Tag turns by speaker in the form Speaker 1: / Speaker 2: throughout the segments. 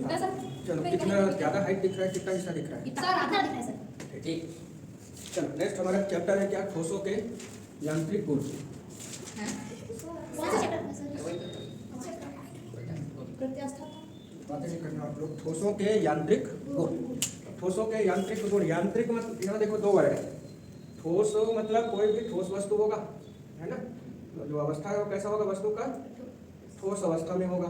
Speaker 1: कितना सर?
Speaker 2: चलो कितना ज्यादा हाइट दिख रहा है, कितना हिस्सा दिख रहा है?
Speaker 1: सर आधा दिख रहा है सर।
Speaker 2: ठीक। चलो नेक्स्ट हमारा चैप्टर है क्या, ठोसों के यांत्रिक गुण।
Speaker 1: कौन सा चैप्टर है सर? प्रत्यास्थता।
Speaker 2: बातें नहीं करना आप लोग। ठोसों के यांत्रिक गुण। ठोसों के यांत्रिक गुण, यांत्रिक मतलब यहाँ देखो दो वर्ड है। ठोस मतलब कोई भी ठोस वस्तु होगा, है ना, जो अवस्था है वो कैसा होगा वस्तु का, ठोस अवस्था में होगा।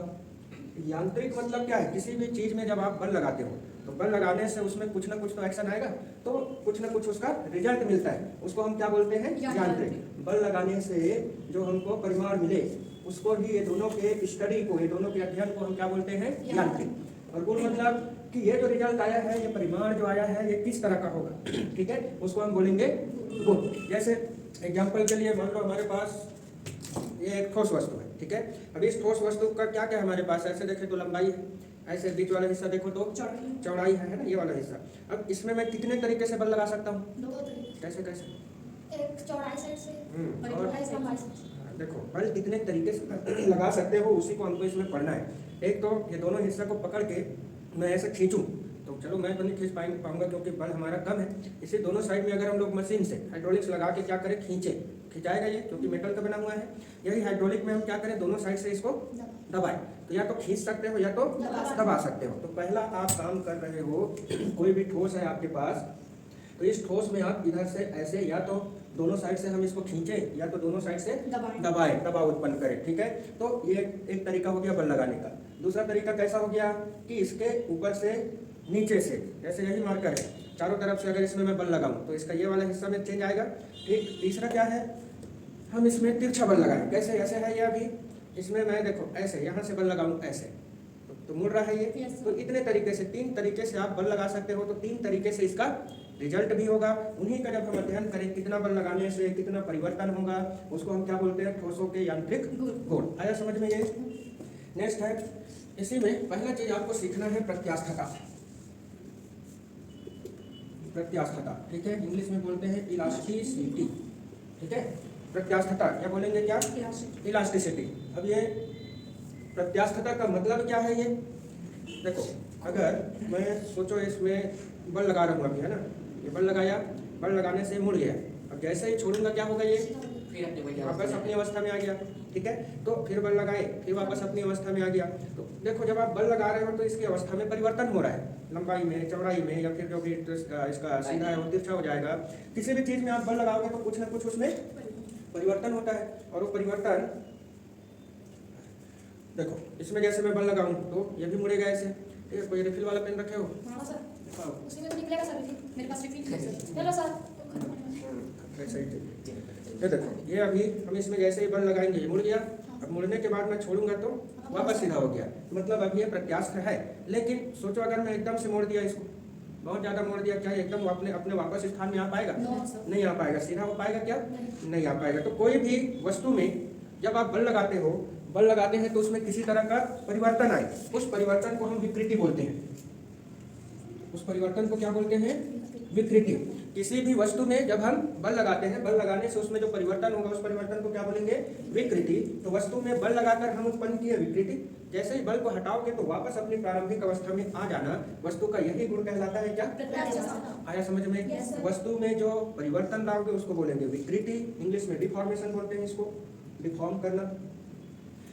Speaker 2: यांत्रिक मतलब क्या है, किसी भी चीज में जब आप बल लगाते हो तो बल लगाने से उसमें कुछ ना कुछ तो एक्शन आएगा, तो कुछ ना कुछ उसका रिजल्ट मिलता है, उसको हम क्या बोलते हैं, यांत्रिक। बल लगाने से जो हमको परिमाण मिले उसको ही, ये दोनों के स्टडी को, ये दोनों के अध्ययन को हम क्या बोलते हैं, यांत्रिक। और गुण मतलब कि ये जो रिजल्ट आया है, ये परिमाण जो आया है, ये किस तरह का होगा, ठीक है, उसको हम बोलेंगे गुण। जैसे एग्जाम्पल के लिए मान लो हमारे पास ये एक ठोस वस्तु है, ठीक है। अब इस ठोस वस्तु का क्या क्या हमारे पास, ऐसे देखें तो लंबाई है, ऐसे बीच वाला हिस्सा देखो तो चौड़ाई है ना, ये वाला हिस्सा। अब इसमें मैं कितने तरीके से बल लगा सकता हूँ,
Speaker 1: दो तरीके।
Speaker 2: कैसे कैसे?
Speaker 1: एक चौड़ाई साइड से और एक लंबाई से।
Speaker 2: देखो बल कितने तरीके से लगा सकते हो, उसी को हमको इसमें पढ़ना है। एक तो ये दोनों हिस्सा को पकड़ के मैं ऐसे खींचूं, तो चलो मैं तो नहीं खींच पाऊंगा क्योंकि बल हमारा कम है। इसी दोनों साइड में अगर हम लोग मशीन से हाइड्रोलिक्स लगा के क्या करें, खिंचाएगा ये, क्योंकि मेटल का बना हुआ है। यही हाइड्रोलिक में हम क्या करें, दोनों साइड से इसको दबाएं, तो या तो खींच सकते हो या तो दबा सकते हो। तो पहला आप काम कर रहे हो, कोई भी ठोस है आपके पास, तो इस ठोस में आप इधर से ऐसे, या तो दोनों साइड से हम इसको खींचें या तो दोनों साइड से दबाएं, दबाव उत्पन्न करें, ठीक है। तो ये एक तरीका हो गया बल लगाने का। दूसरा तरीका कैसा हो गया कि इसके ऊपर से नीचे से, जैसे यही मार्कर है, चारों तरफ से अगर इसमें मैं बल लगाऊं तो इसका ये वाला हिस्सा में चेंज आएगा। ठीक। तीसरा क्या है, हम इसमें तिरछा बल लगाएं। कैसे, ऐसे है ये अभी, इसमें मैं देखो ऐसे यहाँ से बल लगाऊं ऐसे, तो मुड़ रहा है ये। तो इतने तरीके से, 3 तरीके से आप बल लगा सकते हो, तो 3 तरीके से इसका रिजल्ट भी होगा। उन्हीं का जब हम अध्ययन करें, कितना बल लगाने से कितना परिवर्तन होगा, उसको हम क्या बोलते हैं, ठोसों के यांत्रिक गुण। आया समझ में ये? नेक्स्ट है, इसी में पहला चीज आपको सीखना है प्रत्यास्थता। प्रत्यास्थता, ठीक है, इंग्लिश में बोलते हैं इलास्टिसिटी, ठीक है। प्रत्यास्थता क्या बोलेंगे, क्या, इलास्टिसिटी। अब ये प्रत्यास्थता का मतलब क्या है, ये देखो, अगर मैं सोचो इसमें बल लगा रहा हूँ अभी, है ना, ये बल लगाया, बल लगाने से मुड़ गया। अब जैसे ही छोड़ूंगा क्या होगा, ये फिर वापस अपनी अवस्था में आ गया, ठीक है। तो फिर बल लगाए, फिर वापस अपनी अवस्था में आ गया। तो देखो जब आप बल लगा रहे हो तो इसकी अवस्था में परिवर्तन हो रहा है, लंबाई में, चौड़ाई में, या फिर जो भी इसका सीधा है वो तिरछा हो जाएगा। किसी भी चीज में आप बल लगाओगे तो कुछ ना कुछ उसमें परिवर्तन होता है। और वो परिवर्तन देखो, इसमें जैसे मैं बल लगाऊं तो ये भी मुड़ेगा ऐसे, ठीक है। कोई रिफिल वाला पेन रखे हो?
Speaker 1: हाँ सर, उसी में तो निकलेगा सर, मेरे पास रिफिल है सर। चलो सर,
Speaker 2: ये देखो, ये अभी हम इसमें जैसे ही बल लगाएंगे ये मुड़ गया। अब मुड़ने के बाद मैं छोड़ूंगा तो वापस सीधा हो गया, मतलब अभी ये प्रत्यास्थ है। लेकिन सोचो अगर मैं एकदम से मोड़ दिया इसको, बहुत ज्यादा मोड़ दिया, क्या एकदम अपने वापस स्थान में आ पाएगा? नहीं आ पाएगा। सीधा हो पाएगा क्या? नहीं आ पाएगा। तो कोई भी वस्तु में जब आप बल लगाते हो, बल लगाते हैं तो उसमें किसी तरह का परिवर्तन आए, उस परिवर्तन को हम विकृति बोलते हैं। उस परिवर्तन को क्या बोलते हैं? विकृति। किसी भी वस्तु में जब हम बल लगाते हैं, बल लगाने से उसमें जो परिवर्तन होगा उस परिवर्तन को क्या बोलेंगे? विकृति। तो वस्तु में बल लगाकर हम उत्पन्न किए विकृति, जैसे ही बल को हटाओगे तो वापस अपनी प्रारंभिक अवस्था में आ जाना, वस्तु का यही गुण कहलाता है क्या? आया समझ में? वस्तु में जो परिवर्तन लाओगे उसको बोलेंगे विकृति। इंग्लिश में डिफॉर्मेशन बोलते हैं इसको, डिफॉर्म करना।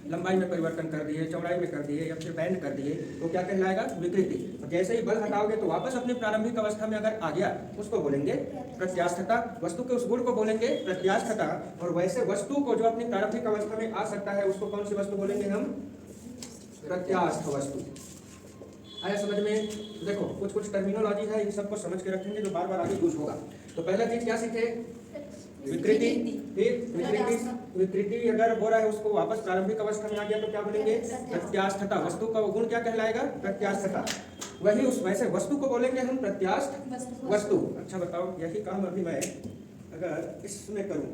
Speaker 2: लंबाई में परिवर्तन कर दिए, चौड़ाई में कर दिए, या फिर बैंड कर दिए, तो क्या कहलाएगा? विकृति। और जैसे ही बल हटाओगे तो वापस अपनी प्रारंभिक अवस्था में अगर आ गया उसको बोलेंगे प्रत्यास्थता। वस्तु के उस गुण को बोलेंगे प्रत्यास्थता। और वैसे वस्तु को जो अपनी प्रारंभिक अवस्था में आ सकता है उसको कौन सी वस्तु बोलेंगे हम? प्रत्यास्थ वस्तु। आया समझ में? देखो कुछ टर्मिनोलॉजी है, इन सबको समझ के रखेंगे जो बार बार आगे यूज होगा। तो पहला चीज क्या सीखे? विकृति। फिर विकृति अगर हो रहा है उसको वापस प्रारंभिक अवस्था में आ गया तो क्या बोलेंगे? प्रत्यास्थता। वस्तु का गुण क्या कहलाएगा? प्रत्यास्थता। वही उस वैसे वस्तु को बोलेंगे हम प्रत्यास्थ वस्तु। अच्छा बताओ, यही काम अभी मैं अगर इसमें करूं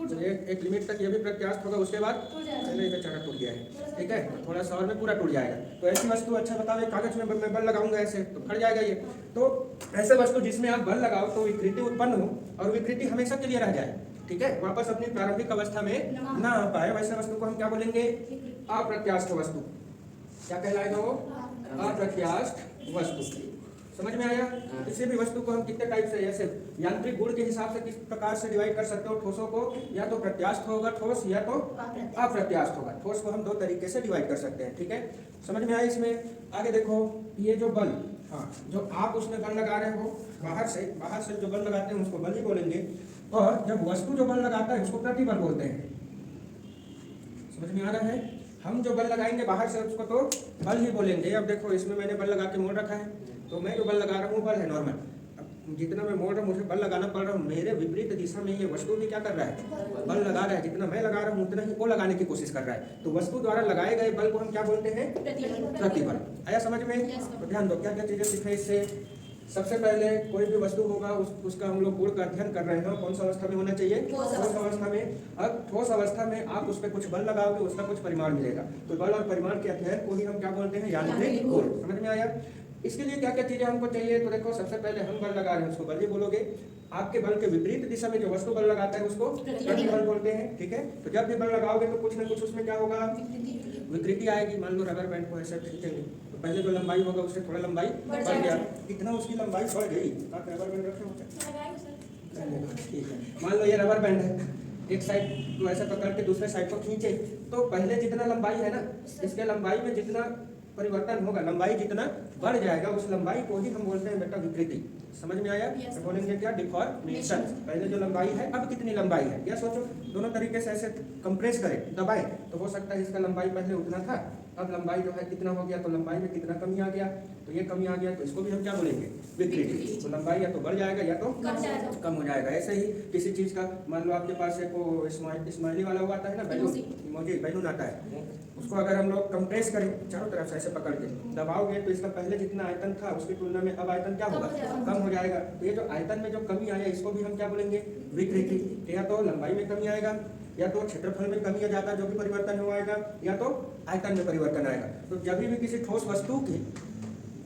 Speaker 2: तो एक लिमिट तक ये भी प्रत्यास्थ होगा, उसके बाद चलो ये बेचारा टूट गया है, ठीक है, थोड़ा सा और में पूरा टूट जाएगा। तो ऐसी वस्तु, अच्छा बताओ, एक कागज में मैं बल लगाऊंगा ऐसे तो फट जाएगा ये। तो ऐसे वस्तु जिसमें आप बल लगाओ तो विकृति उत्पन्न हो और विकृति हमेशा के लिए रह जाए, ठीक है, वापस अपनी प्रारंभिक अवस्था में ना आ पाए, वैसे वस्तु को हम क्या बोलेंगे? अप्रत्यास्थ वस्तु। क्या कहलाएगा वो? अप्रत्यास्थ वस्तु। समझ में आया? किसी भी वस्तु को हम कितने टाइप से, जैसे यांत्रिक गुण के हिसाब से किस प्रकार से डिवाइड कर सकते हो ठोसों को, या तो प्रत्यास्थ होगा ठोस या तो अप्रत्यास्थ होगा। ठोस को हम दो तरीके से डिवाइड कर सकते हैं, ठीक है? समझ में आया? इसमें आगे देखो, ये जो बल, हाँ, जो आप उसमें बल लगा रहे हो बाहर से जो बल लगाते हैं उसको बल ही बोलेंगे, और जब वस्तु जो बल लगाता है उसको प्रतिबल बोलते हैं। समझ में आ रहा है? हम जो बल लगाएंगे बाहर से उसको तो बल ही बोलेंगे। अब देखो, इसमें मैंने बल लगा के मोड़ रखा है, तो मैं जो बल लगा रहा हूँ बल है नॉर्मल। अब जितना मैं मोड़ रहा हूँ मुझे बल लगाना पड़ रहा हूँ, मेरे विपरीत दिशा में ये वस्तु भी क्या कर रहा है? बल लगा रहा है। जितना मैं लगा रहा हूँ उतना ही वो लगाने की कोशिश कर रहा है। तो वस्तु द्वारा लगाए गए बल को हम क्या बोलते हैं? प्रतिबल। आया समझ में? तो ध्यान दो, क्या क्या चीजें सीखे इससे। सबसे पहले कोई भी वस्तु होगा उसका हम लोग गुण का अध्ययन कर रहे हैं, कौन सा अवस्था में होना चाहिए? ठोस अवस्था में। अब ठोस अवस्था में आप उस पर कुछ बल लगाओगे, उसका कुछ परिमाण मिलेगा। तो बल और परिमाण के अध्ययन को ही हम क्या बोलते हैं? यांत्रिक गुण। समझ में आया? इसके लिए क्या क्या चीजें हमको चाहिए? तो देखो, सबसे पहले हम बल लगा रहे हैं उसको बल ही बोलोगे। आपके बल के विपरीत दिशा में जो वस्तु बल लगाता है उसको प्रतिबल बोलते हैं, ठीक है? तो जब भी बल लगाओगे तो कुछ ना कुछ उसमें क्या होगा? विकृति आएगी। मान लो रबर बैंड को ऐसे खींचेंगे तो पहले जो लंबाई होगा उससे थोड़ा लंबाई बढ़ गया, कितना उसकी लंबाई बढ़ गई। आप रबर बैंड रखे होते हैं, ठीक है? मान लो ये रबर बैंड है, एक साइड को ऐसे पकड़ के दूसरे साइड को खींचे, तो पहले जितना लंबाई है ना, इसके लंबाई में जितना परिवर्तन होगा, लंबाई जितना बढ़ जाएगा, उस लंबाई को ही हम बोलते हैं बेटा विकृति। समझ में आया? तो बोलेंगे क्या? डिफॉर्मेशन। पहले जो लंबाई है अब कितनी लंबाई है, या सोचो दोनों तरीके से ऐसे कंप्रेस करें, दबाएं, तो हो सकता है इसका लंबाई पहले उतना था, अब लंबाई जो है कितना हो गया, तो लंबाई में कितना कमी आ गया, तो ये कमी आ गया, तो इसको भी हम क्या बोलेंगे? विकृति। तो लंबाई या तो बढ़ जाएगा या तो कम हो जाएगा। ऐसे ही किसी चीज का, मान लो आपके पास एक वो स्माइली वाला हुआ आता है ना, बैलून आता है, उसको अगर हम लोग कंप्रेस करें चारों तरफ से ऐसे पकड़ के दबाओगे, तो इसका पहले जितना आयतन था उसकी तुलना में अब आयतन क्या होगा? कम हो जाएगा। तो ये जो आयतन में जो कमी आया इसको भी हम क्या बोलेंगे? विकृति। या तो लंबाई में कमी आएगा, या तो क्षेत्रफल में कमी आ जाता है जो भी परिवर्तन हुआ आएगा, या तो आयतन में परिवर्तन आएगा। तो जब भी किसी ठोस वस्तु की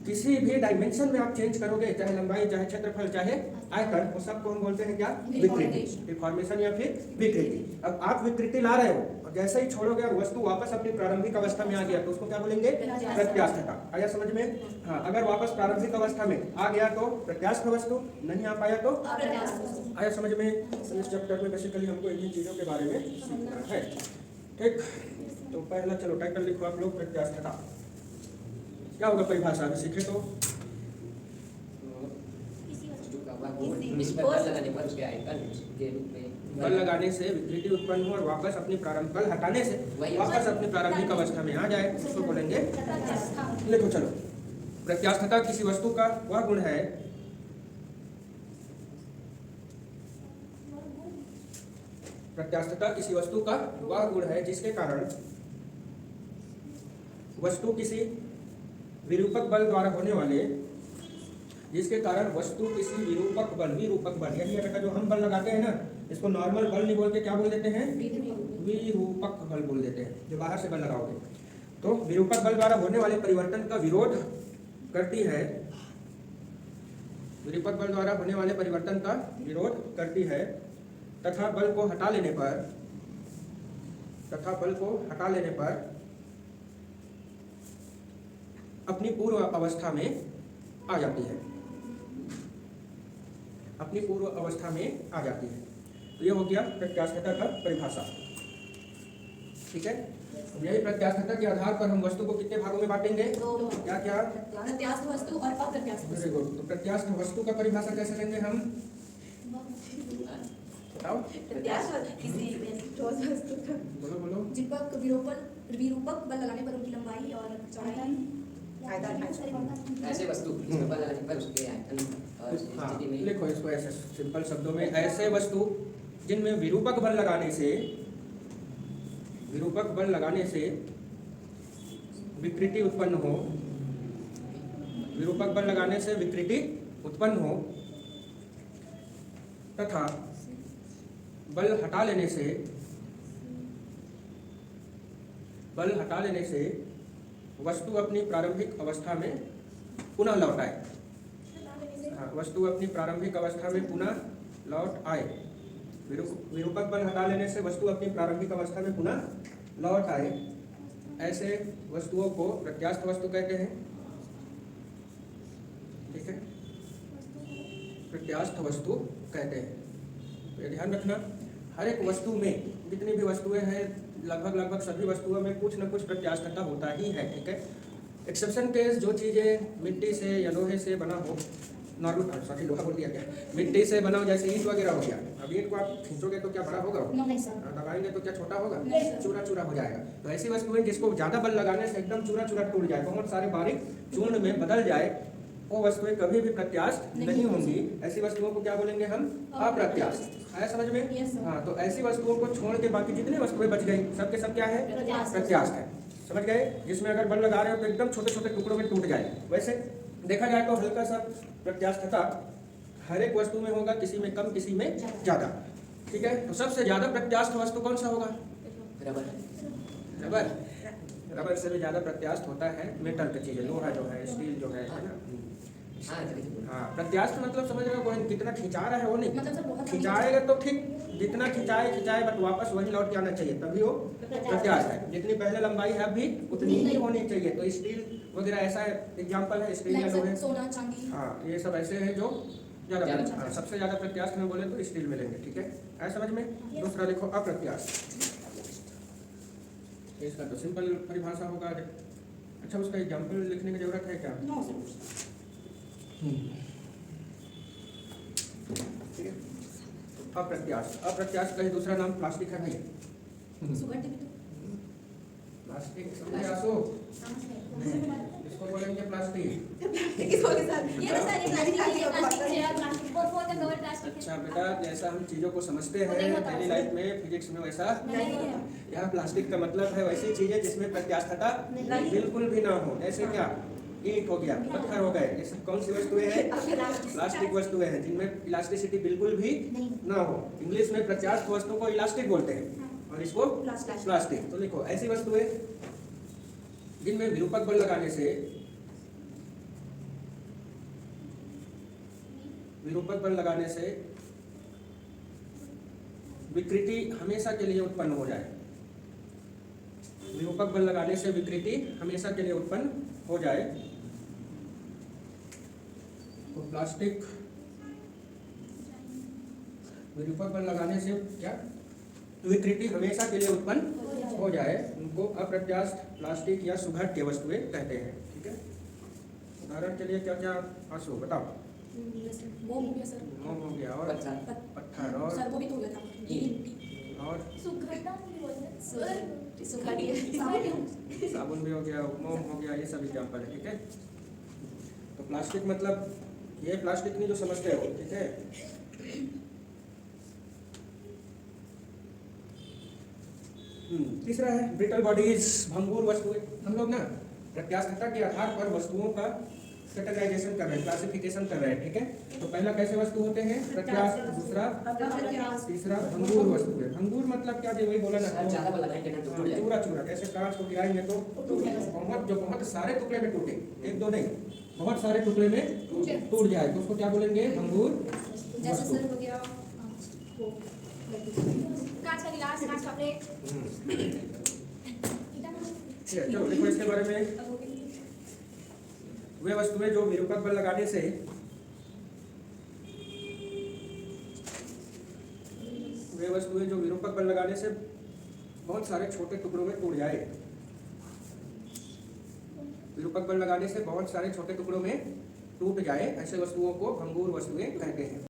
Speaker 2: किसी भी डायमेंशन में आप चेंज करोगे, चाहे लंबाई, चाहे क्षेत्रफल, चाहे आयतन, वो सबको हम बोलते हैं क्या? विकृति, डिफॉर्मेशन या फिर विकृति। अब आप विकृति ला रहे हो और जैसे ही छोड़ोगे और वस्तु वापस अपनी प्रारंभिक अवस्था में आ गया तो उसको क्या बोलेंगे? प्रत्यास्थता। आया समझ में? हाँ, अगर वापस प्रारंभिक अवस्था में आ गया तो प्रत्यास्थ वस्तु, नहीं आ पाया तो आया समझ में? इस चैप्टर में बेसिकली हमको इन्हीं चीजों के बारे में सीखना है, ठीक? तो पहला चलो टाइटल लिखो आप लोग, प्रत्यास्थता। क्या होगा परिभाषा अभी सीखे तो? बल लगाने से विकृति उत्पन्न हो और वापस अपनी प्रारंभिक, बल हटाने से वापस अपनी प्रारंभिक अवस्था में आ जाए, उसको बोलेंगे। लिखो चलो, प्रत्यास्थता किसी वस्तु का वह गुण है प्रत्यास्थता किसी वस्तु का वह गुण है जिसके कारण वस्तु किसी विरूपक बल द्वारा होने वाले, जिसके कारण वस्तु किसी विरूपक बल, यही है बेटा जो हम बल लगाते हैं ना, इसको नॉर्मल बल नहीं बोलते, क्या बोल देते हैं? विरूपक बल बोल देते हैं, जो बाहर से बल लगाओगे। तो विरूपक बल द्वारा होने वाले परिवर्तन का विरोध करती है, विरूपक बल द्वारा होने वाले परिवर्तन का विरोध करती है, तथा बल को हटा लेने पर अपनी पूर्व अवस्था में आ जाती है, अपनी पूर्व अवस्था में आ जाती है। तो ये हो गया प्रत्यास्थता का परिभाषा, ठीक है? यही प्रत्यास्थता के आधार पर हम वस्तु को कितने भागों में बांटेंगे? क्या क्या?
Speaker 1: प्रत्यास्थ वस्तु और अप्रत्यास्थ वस्तु।
Speaker 2: Very good. तो प्रत्यास्थ वस्तु का परिभाषा कैसे लेंगे हम? बताओ।
Speaker 1: किसी ठोस वस्तु का,
Speaker 2: बोलो।
Speaker 1: विरूपक बल लगाने पर उनकी लंबाई और चौड़ाई,
Speaker 3: ऐसे वस्तु बल लगाने पर उसके आयतन और स्थिति में।
Speaker 2: लिखो इसको ऐसे सिंपल शब्दों में, ऐसे वस्तु जिनमें विरूपक बल लगाने से विकृति उत्पन्न हो, विरूपक बल लगाने से विकृति उत्पन्न हो, तथा बल हटा लेने से वस्तु अपनी प्रारंभिक अवस्था में पुनः लौट आए। हाँ, वस्तु अपनी प्रारंभिक अवस्था में पुनः लौट आए। विरूपक बल हटा लेने से वस्तु अपनी प्रारंभिक अवस्था में पुनः लौट आए, ऐसे वस्तुओं को प्रत्यास्थ वस्तु कहते हैं। ठीक है, प्रत्यास्थ वस्तु कहते हैं। तो ये ध्यान रखना, हर एक वस्तु में जितनी भी वस्तुएं हैं लगभग सभी वस्तुओं में कुछ न कुछ प्रत्यास्थता होता ही है। ठीक है, एक्सेप्शन केस जो चीज़ें मिट्टी से या लोहे से बना हो, नॉर्मल सॉरी लोहा बोल दिया क्या, मिट्टी से बना हो, जैसे ईंट वगैरह हो गया। अब ईंट को आप खींचोगे तो क्या बड़ा होगा,
Speaker 1: नहीं सर।
Speaker 2: दबाएंगे तो क्या छोटा होगा,
Speaker 1: नहीं सर।
Speaker 2: चूरा चूरा हो जाएगा। तो ऐसी वस्तुएं जिसको ज़्यादा बल लगाने से एकदम चूरा चूरा टूट जाए, बहुत सारे बारीक चूर्ण में बदल जाए, वो वस्तुएं कभी भी प्रत्यास्थ नहीं होंगी। ऐसी वस्तुओं को क्या बोलेंगे हम, अप्रत्यास्थ। आया समझ में?
Speaker 1: Yes, sir.
Speaker 2: हाँ, तो ऐसी वस्तुओं को छोड़ के बाकी जितनी वस्तुएं बच गई सब के सब क्या है,
Speaker 1: प्रत्यास्थ।
Speaker 2: प्रत्यास्थ है। समझ गए? जिसमें अगर बल लगा रहे हो तो एकदम छोटे छोटे टुकड़ों में टूट जाए। वैसे देखा जाए तो हल्का सा प्रत्यास्थता हर एक वस्तु में होगा, किसी में कम किसी में ज्यादा। ठीक है, तो सबसे ज्यादा प्रत्यास्थ वस्तु कौन सा होगा,
Speaker 3: रबर।
Speaker 2: रबर। रबर से भी ज्यादा प्रत्यास्थ होता है मेटल की चीजें, लोहा जो है, स्टील जो है ना।
Speaker 3: हाँ तभी तो बोला।
Speaker 2: हाँ, प्रत्यास्थ मतलब समझ रहे हो, वो कितना खिंचा रहा है वो नहीं,
Speaker 1: मतलब सर बहुत
Speaker 2: खिंचाएगा तो ठीक, जितना खिंचाए बट वापस वही लौट के आना चाहिए, तभी वो प्रत्यास्थ है। जितनी पहले लंबाई है अभी उतनी ही होनी चाहिए। तो स्टील वगैरह ऐसा एग्जाम्पल है, स्टील या लोहे।
Speaker 1: सोना चांदी।
Speaker 2: हाँ, ये सब ऐसे हैं जो ज्यादा
Speaker 3: ज्यादा
Speaker 2: हाँ, सबसे ज्यादा प्रत्यास्थ में बोले तो स्टील में लेंगे। ठीक है, आया समझ में? दूसरा लिखो अप्रत्यास्थ। इसका तो सिंपल परिभाषा होगा। अच्छा, उसका एग्जाम्पल लिखने की जरूरत है क्या?
Speaker 1: No sir.
Speaker 2: ठीक है, अप्रत्यास्थ। अप्रत्यास्थ का ही दूसरा नाम प्लास्टिक है भाई।
Speaker 1: सुगंध भी तो
Speaker 2: प्लास्टिक समझे आसो? इसको बोलेंगे प्लास्टिक।
Speaker 1: ये तो सर, ये प्लास्टिक चेयर, प्लास्टिक फोन का कवर प्लास्टिक।
Speaker 2: अच्छा बेटा, जैसा हम चीजों को समझते हैं डेली लाइफ में, फिजिक्स में, वैसा यहाँ प्लास्टिक का मतलब है वैसी चीजें जिसमें प्रत्यास्थता बिल्कुल भी ना हो। जैसे क्या, ईंट हो गया, पत्थर हो गए, ये सब कौन सी वस्तुएं हैं, प्लास्टिक वस्तुएं हैं जिनमें इलास्टिसिटी बिल्कुल भी ना हो। इंग्लिश में प्रत्यास्थ वस्तु को इलास्टिक बोलते हैं और इसको प्लास्टिक। तो लिखो, ऐसी वस्तुएं जिनमें विरूपक बल लगाने से विकृति हमेशा के लिए उत्पन्न हो जाए। विरूपक बल लगाने से विकृति हमेशा के लिए उत्पन्न हो जाए। तो प्लास्टिक विरूपक बल लगाने से क्या, विकृति हमेशा के लिए उत्पन्न हो जाए, उनको अप्रत्यास्थ प्लास्टिक या सुघट्य वस्तुएं कहते हैं। ठीक है, उदाहरण के लिए क्या क्या आंसू बताओ।
Speaker 1: मोम हो गया सर।
Speaker 2: मोम हो गया, और पत्थर, और
Speaker 1: सर वो भी तो हो गया था।
Speaker 2: और
Speaker 1: सुघटना भी बोलते हैं। सुघटिया।
Speaker 2: साबुन भी हो गया, मोम हो गया, ये सब एग्जाम्पल है। ठीक है, तो प्लास्टिक मतलब ये प्लास्टिक नहीं जो समझते हो। ठीक है, तीसरा है ब्रिटल बॉडीज, भंगुर वस्तुएं। हम लोग ना प्रत्यास्थता के आधार पर वस्तुओं का कैटेगराइजेशन कर रहे हैं, क्लासिफिकेशन कर रहे हैं। ठीक है, तो पहला कैसे वस्तु होते हैं, प्रत्यास्थ, दूसरा तीसरा भंगुर वस्तुएं। भंगुर मतलब क्या, वही बोला ना,
Speaker 3: ज्यादा बल लगाएंगे ना तो टूट जाएगा।
Speaker 2: चूरा चूरा, जैसे कांच को गिराएंगे तो बहुत सारे टुकड़े में टूटे, एक दो नहीं, बहुत सारे टुकड़े में टूट जाए तो उसको क्या बोलेंगे, भंगुर
Speaker 1: जैसे सर हो गया कांच का गिलास, कांच का प्लेट।
Speaker 2: चलो देखो इसके बारे में। वे वस्तुएं जो विरूपक बल लगाने से बहुत सारे छोटे टुकड़ों में टूट जाए। विरूपक बल लगाने से बहुत सारे छोटे टुकड़ों में टूट जाए, ऐसे वस्तुओं को भंगुर वस्तुएं कहते हैं।